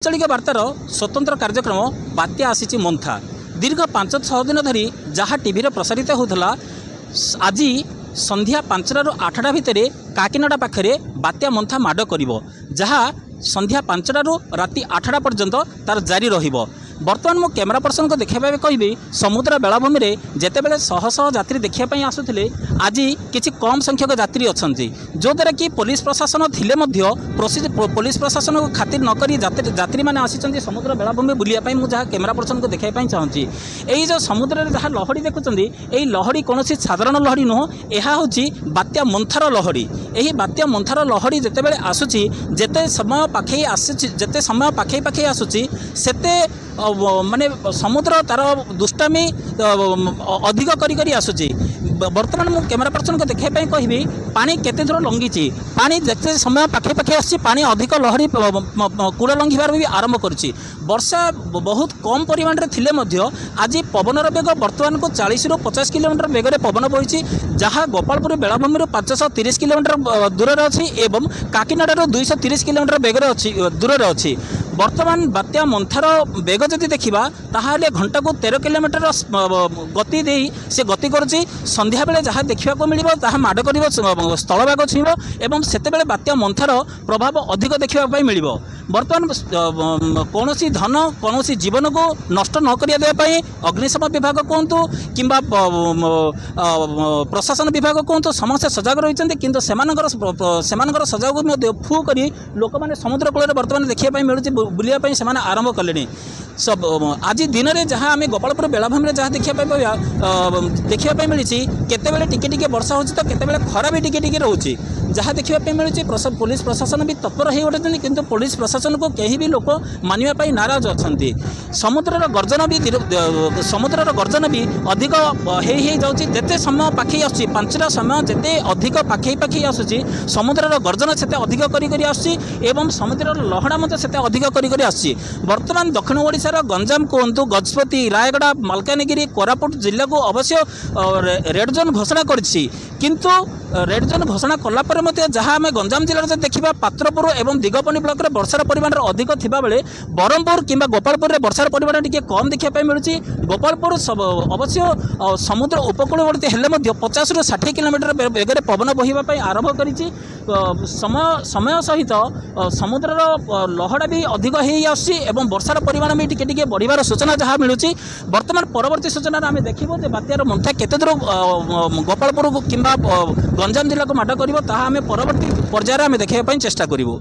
आंचलिक वार्तार स्वतंत्र कार्यक्रम बात्या आसी मंथा दीर्घ 5-6 दिन धरी जहाँ टीवी प्रसारित होता आज संध्या 5 ରୁ 8ଟା भितर काकीनाडा पाखरे बात्या मंथा माड करिवो जहाँ संध्या 5 ରୁ राति 8ଟା पर्यंत तार जारी रहिबो। बर्तमान मो कैमरा पर्सन को देखा कहबी समुद्र बेलाभूमि में जितेबाला शह शह यात्री देखापी आसुले आज किसी कम संख्यक यात्री अच्छा जो द्वारा कि पुलिस प्रशासन थिले पुलिस प्रशासन को खातिर नक यात्री मैंने आसी समुद्र बेलाभूमि बुलायापी मुझे जहाँ कैमरा पर्सन को देखापी चाहूँगी यही जो समुद्र में जहाँ लहड़ी देखुं यही लहड़ी कौन साधारण लहड़ी नुह यह हूँ बात्या मंथार लहड़ी। यही बात्या मंथार लहड़ी जितेबाला आसूची जेते समय पाखे आसूची जेते समय पाखे पाखे आसूची सेते माने समुद्र तार दुष्टामी अधिक करी आसूची। बर्तमान मु कैमरा पर्सन को देखापी कहबी पानी केते दूर लंघी पानी जिते समय पाखे पाखे आसी पानी अधिक लहड़ी कूड़ लंघिबार भी आरंभ करुच्ची। वर्षा बहुत कम परिमाण रे थिले मध्य आज पवनर बेग बर्तमान को 40 ରୁ 50 किलोमीटर बेगर पवन बही जहाँ गोपालपुर बेलाभूमि 530 किलोमीटर दूर अच्छी एवं काकीनाडा 230 किलोमीटर बेगर अच्छी दूर अच्छी। बर्तमान बात्या मंथार बेग जदि देखा ताहले घंटा को 13 किलोमीटर गति दे से गति करुच्ची। संध्या बेले जहाँ देखा मिल माड कर स्थलभाग छुईब एवं सेतेबेले बात्या मंथार प्रभाव अधिक देखा मिल। बर्तमान कौन धन कौन जीवन को नष्ट न करने अग्निशम विभाग कहतु कि प्रशासन विभाग कहतु समस्त सजग रही किंतु सेमानकर सजग फू कर लोक मैंने समुद्र कूल बर्तमान देखापी मिलूँ बुलायापी से आरंभ कले। सब आज दिन में जहाँ आम गोपालपुर बेलाभूमि में जहाँ देखापी मिली केतेबेले टिके टिके वर्षा हो तो केतेबेले खरा भी टिके टिके रोचे जहाँ देखापी मिलूँ। पुलिस प्रशासन भी तत्पर हो उठे किंतु पुलिस प्रशासन को कहीं भी लोक मानिबा नाराज अच्छा। समुद्र गर्जन भी अधिक हो जिते समय पाखे आसूँ 5टा समय जिते अधिक पाखे पाखे आसूँ समुद्र गर्जन से अधिक कर समुद्र लहड़ा मत से अधिक कर आसूँ। बर्तमान दक्षिण ओडिशार गंजाम कहतु गजपति रायगड़ा मालकानगिरी कोरापुट जिला को अवश्य रेड जोन घोषणा करछि किंतु रेड जोन घोषणा कलापर जहाँ आम गंजाम जिले में देखा पात्रपुर और दिगपनी ब्लॉक में वर्षार परिमाण अधिक थिबा बेले बरहमपुर किंबा गोपालपुर में वर्षार परिमाण टिके कम देखापी मिलूँ। गोपालपुर अवश्य समुद्र उपकूलवर्ती हेले 50 ରୁ 60 किलोमीटर बेगर पवन बहिबा आरंभ करिछि। समय सहित समुद्र लहड़ा भी अधिक हो वर्षार परिमाण भी टिके टिके बढ़िबार सूचना जहाँ मिलूँ। बर्तमान परवर्ती सूचना आम देखिबो जे बात्यार मंथा केते दूर गोपालपुर किंबा गंजाम जिला को माड करिवो ताहा आम परवर्ती पर्यायर आम देखापी चेष्टा करिवो।